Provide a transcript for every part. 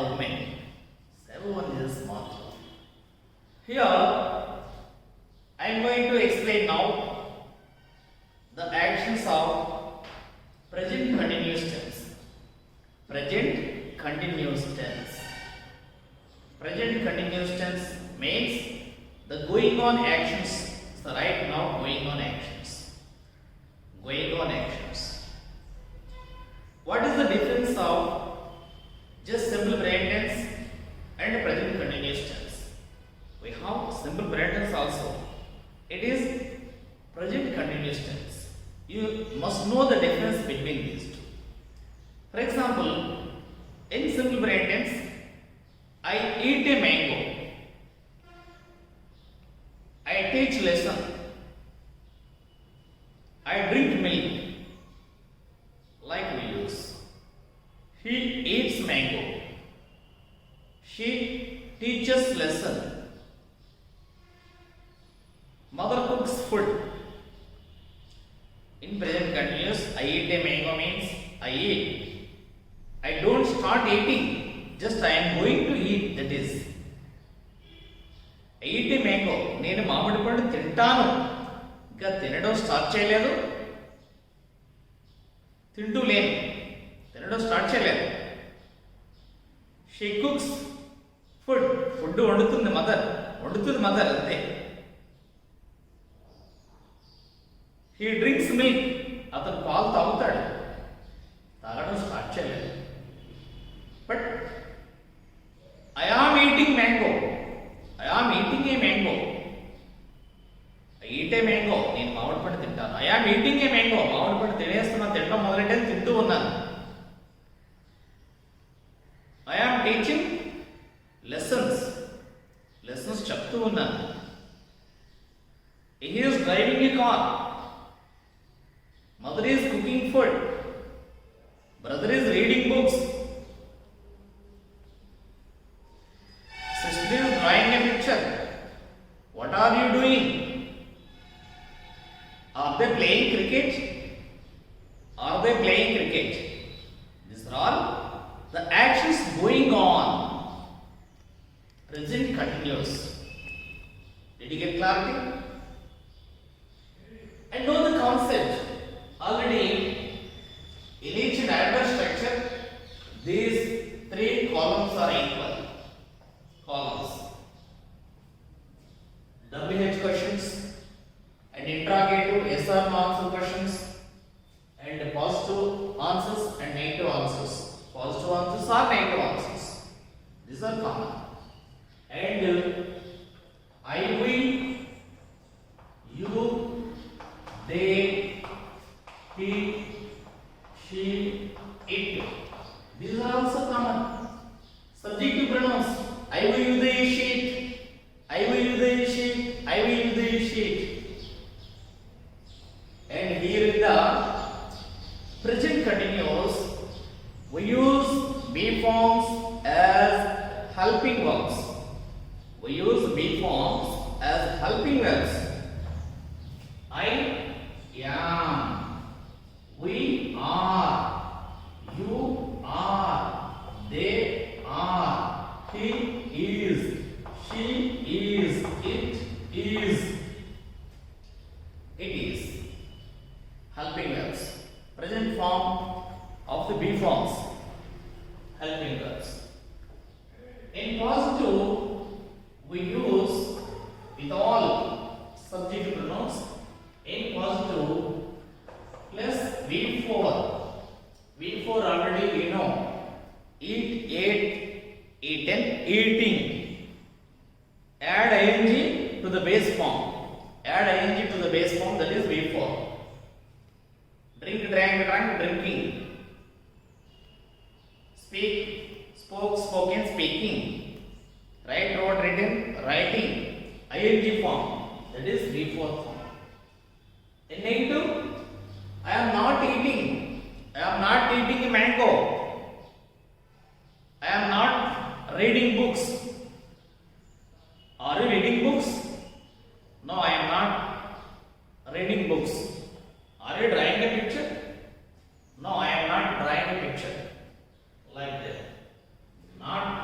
a woman. 7 is a small child. Here I am going to explain now the actions of present continuous tense. Present continuous tense. Present continuous tense means the going on actions. So right now going on actions. Going on actions. What is the difference of just simple present tense and present continuous tense? We have simple present tense also. It is present continuous tense. You must know the difference between these two. For example, in simple present tense, I eat a mango. I teach lesson. I drink milk. Like we use. He eats mango. She teaches lesson. Mother cooks food. In present continuous, I eat a mango means I eat. I don't start eating. Just I am going to eat. That is. I eat a mango. నేను మామిడి పండు తింటాను. ఇంకా తినడం start చేయలేదు. తింటూ లేను. తినడం స్టార్ట్ చేయలేదు. She cooks food. ఫుడ్ వండుతుంది మదర్. వండుతుంది మదర్ అంతే. He drinks milk. అతను పాలు తాగుతాడు. తాగడం స్టార్ట్ చేయలేదు. But I am eating mango. I am eating a mango. I eat a mango. నేను మామిడి పండు తింటాను. I am eating a mango. మామిడి పండు తినేస్తున్నాను. తినడం మొదలెట్టాను. తింటూ ఉన్నాను. I am teaching lessons. Lessons చెప్తూ ఉన్నాను. He is driving a car. Mother is cooking food. Brother is reading books. Sister is drawing a picture. What are you doing? Are they playing cricket? Are they playing cricket? These are all the actions going on. Present continuous. Did you get clarity? And know the concept. Already in each and every structure, these 3 columns are equal. Columns. WH questions and interrogative yes or no answer questions and positive answers and negative answers. Positive answers or negative answers. These are common. And I will, you, they, he, she, it. These are also common. Subjective pronouns. I will use the sheet. I will use the sheet. I will use the sheet. And here in the present continuous, we use be forms as helping verbs. We use be forms as helping verbs. I am. We are. You are. They are. He is, she is, it is, it is. Helping verbs. Present form of the be forms. Helping verbs. In positive, we use with all subjective pronouns. In positive, plus V4. V4 already we know. Eat, ate, eaten, eating. Add ing to the base form. Add ing to the base form, that is V4. Drink, drank, drank, drinking. Speak, spoke, spoken, speaking. Write, wrote, written, writing. Ing form, that is V4 form. In negative, I am not eating. I am not eating a mango. I am not reading books. Are you reading books? No, I am not reading books. Are you drawing a picture? No, I am not drawing a picture. Like that. Not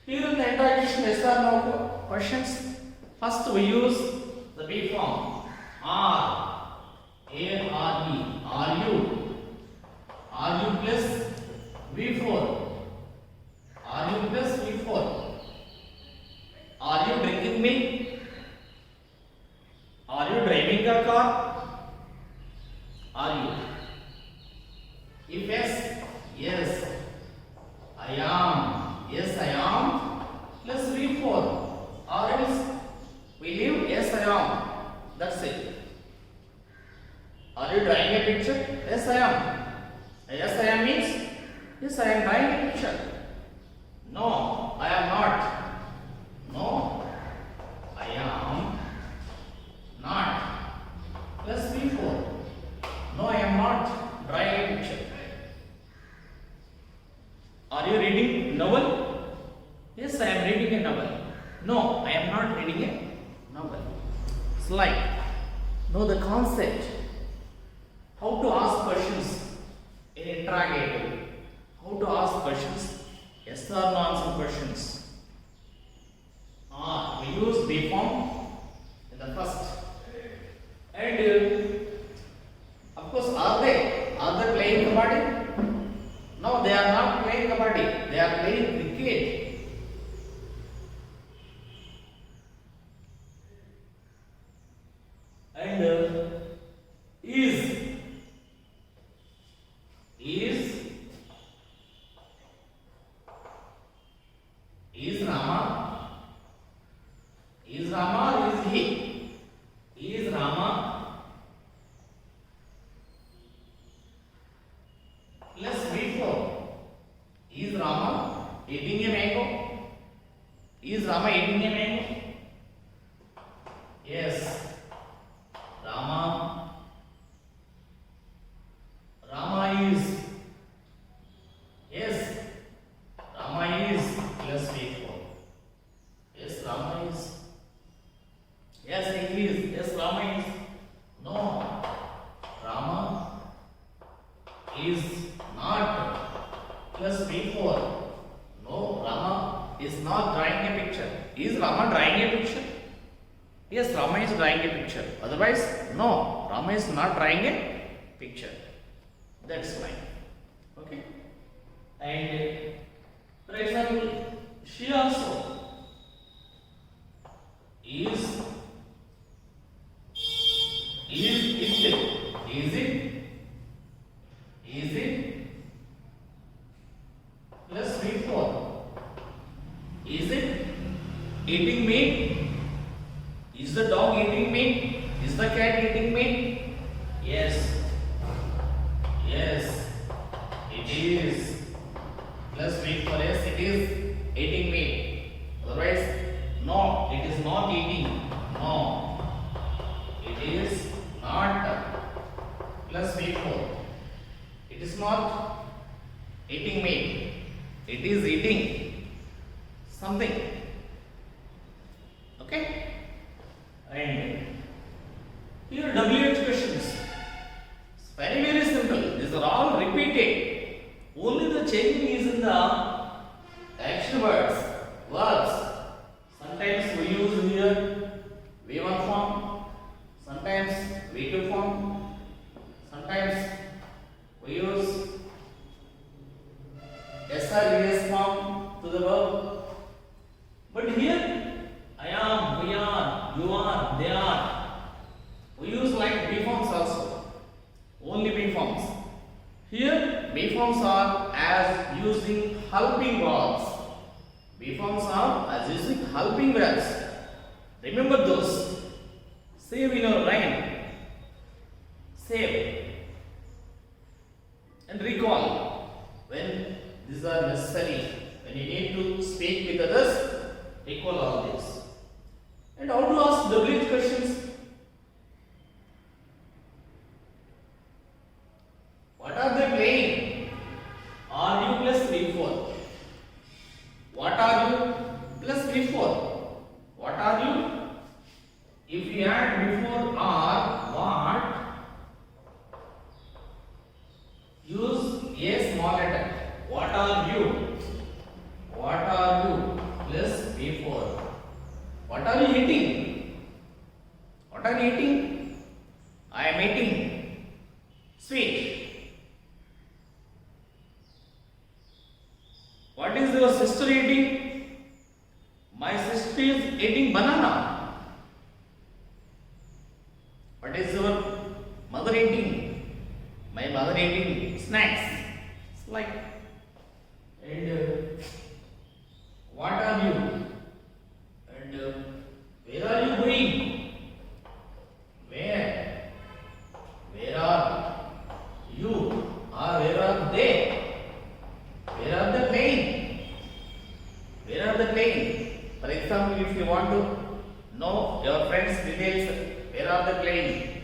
Here in the interrogation yes or no questions, first we use the B form. Are, A-R-E, are you plus V4, are you plus V4, are you drinking milk, are you driving a car, are you? If yes, yes, I am, yes I am, plus V4, or else we leave yes I am, that's it. Are you drawing a picture? Yes I am. Yes I am means, yes I am drawing a picture. No, I am not. No, I am not. Plus V4. No, I am not drawing a picture. Are you reading novel? Yes, I am reading a novel. No, I am not reading a novel. It's like, know the concept. How to ask questions in interrogative. How to ask questions? Yes or no answer questions. We use B form in the first. And of course, are they playing kabaddi? No, they are not playing kabaddi. They are playing cricket. And is Rama? Is Rama or is he? Is Rama plus V4. Is Rama eating a mango? Is Rama eating a mango? Yes. Rama is. Yes. Rama is plus V4. Yes, Rama is. Yes, he is. Yes, Rama is. No, Rama is not plus V4. No, Rama is not drawing a picture. Is Rama drawing a picture? Yes, Rama is drawing a picture. Otherwise, no, Rama is not drawing a picture. That's fine. Okay. And for example, she also is it plus V4. Is it eating meat? Is the dog eating meat? Is the cat eating meat? Yes. Yes, it is. Plus V4. Yes, it is eating meat. Otherwise, no, it is not eating. No, it is not. Plus V4. It is not eating meat. It is eating something. Okay? And here WH questions. It's very, very simple. These are all repeated. Only the changing is in the action words, verbs. Sometimes we use here V1 form, sometimes V2 form, sometimes we use SRVS form to the verb. But here, I am, we are, you are, they are. We use like B forms also. Only B forms. Here, B forms are as using helping verbs. B forms are as using helping verbs. Remember those. Save in your mind. Save. And recall when these are necessary. When you need to speak with others, recall all this. And how to ask WH questions? What are they playing? Are you plus V4? What are you plus V4? What are you? If you add before are, what? Use a small letter. What are you? What are you? are you eating? What are you eating? I am eating sweet. What is your sister eating? My sister is eating banana. What is your mother eating? My mother eating snacks. It's like, and what are you? And where are you going? Where? Where are you? Or where are they? Where are the plane? Where are the plane? For example, if you want to know your friends' details, where are the plane?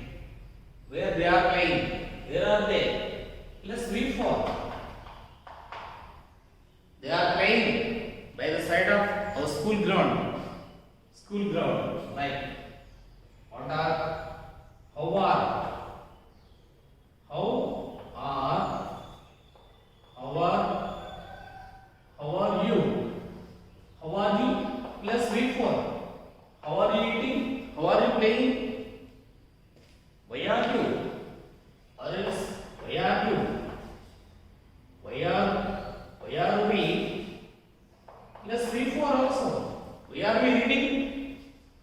Where they are playing? Where are they? Let's read for. They are playing by the side of our school ground. School ground. Like, what are, how are, how are, how are, how are you? How are you? Let's read for. How are you eating? How are you playing? Why are you? Or else, why are you? Why are we? Let's read for also. Why are we reading?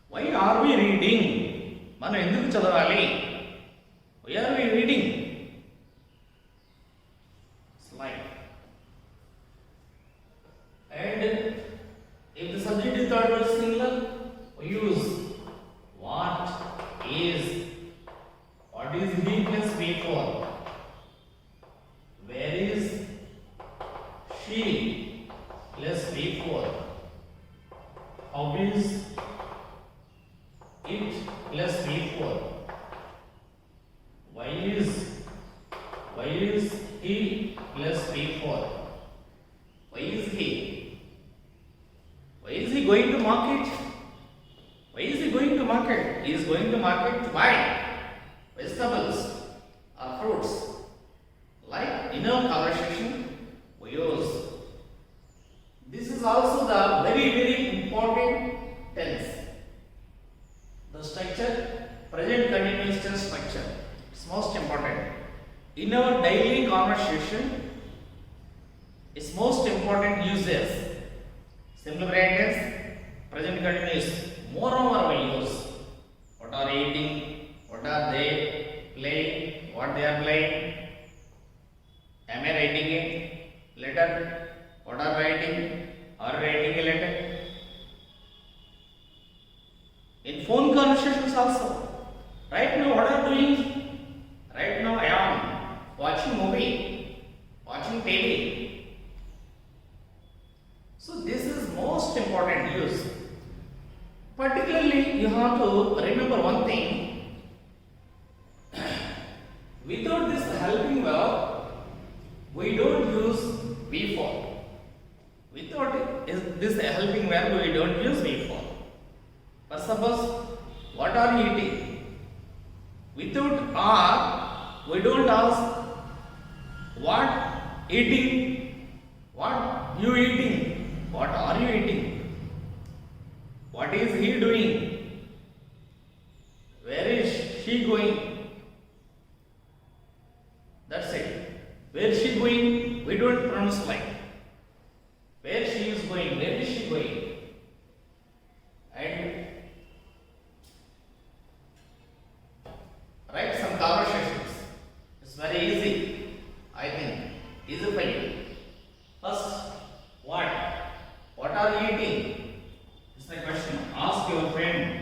Why are we reading? మనం ఎందుకు చదవాలి? Why are we reading? Slide. And if the subject is third person singular, we use what is. What is he plus we for? Where is she plus we for? How is it plus we for? Why is he plus we for? Why is he? Why is he going to market? Why is he going to market? He is going to market to buy vegetables or fruits. Like in our conversation, we use. This is also the very important tense. The structure, present continuous tense structure. It's most important. In our daily conversation, its most important uses. Simple present tense, present continuous. Moreover, we use. What are eating? What are they playing? What they are playing? Am I writing a letter? What are writing? Are writing a letter? In phone conversations also. Right now, what are you doing? Right now, I am watching movie, watching TV. So this is most important use. Particularly, you have to remember one thing. Without this helping verb, we don't use be for. Without this helping verb, we don't use be for. But suppose, what are you eating? Without are, we don't ask what eating, what you eating, what are you eating, what is he doing, where is she going. That's it. Where is she going? We don't pronounce like. Where she is going? Where is she going? And write some conversations. It's very easy. I think easy for you. First, what? What are you eating? It's the question. Ask your friend.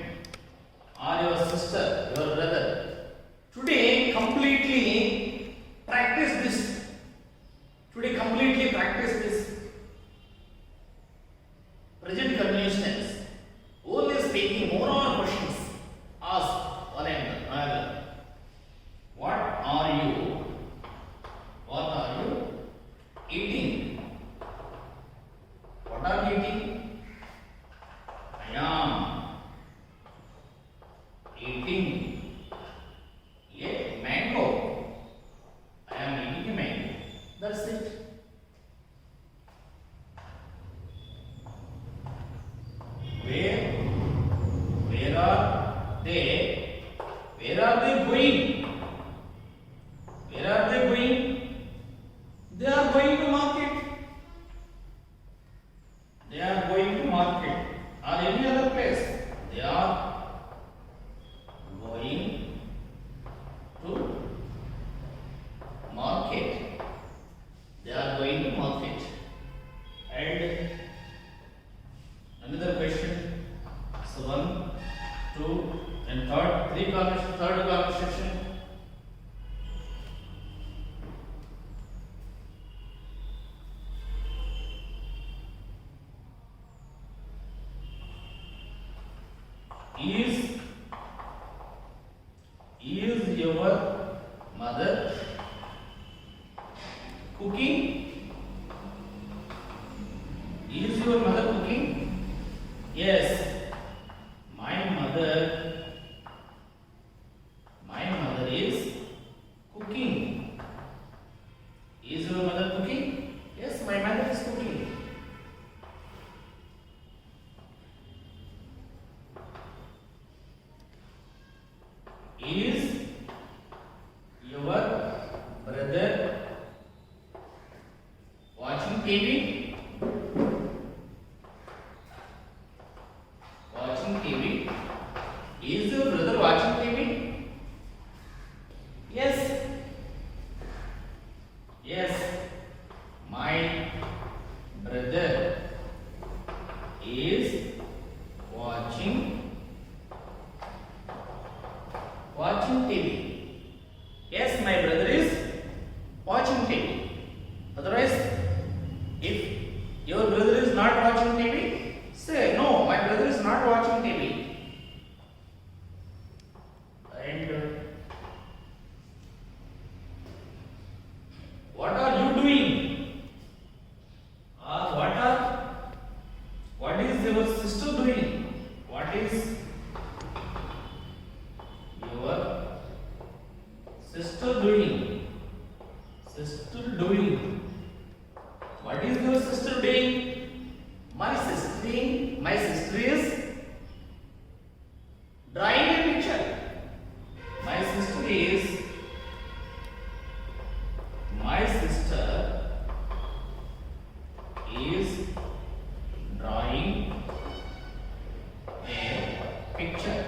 or any other place. They are going to market. They are going to market. And another question. So one, two, and third conversation. Is your mother cooking? Is your mother cooking? Yes. My mother is cooking. Is your mother cooking? Yes, my mother is cooking. Is your brother watching TV? Watching TV. Is your brother watching TV? Yes. Yes. My brother is watching TV. Yes, my brother is watching TV. Otherwise, if your brother is not watching TV, say no, my brother is not watching TV. And what are you doing? What is your sister doing? What is your sister doing? What is your sister doing? My sister is drawing a picture. My sister is drawing a picture.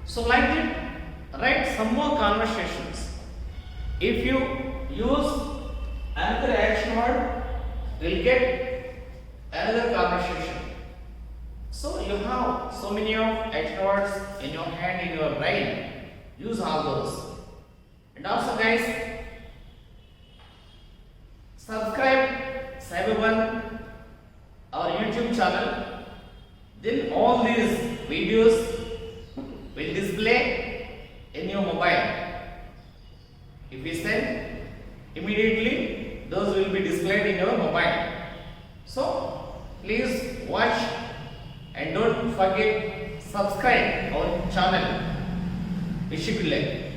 So like it, write some more conversations. If you use another action word, you'll get another conversation. So you have so many of action words in your hand, in your brain. Use all those. And also guys, subscribe Cyber1, our YouTube channel. Then all these videos will display in your mobile. If you send, immediately those will be displayed in your mobile. So please watch and don't forget subscribe our channel. Wish you good luck.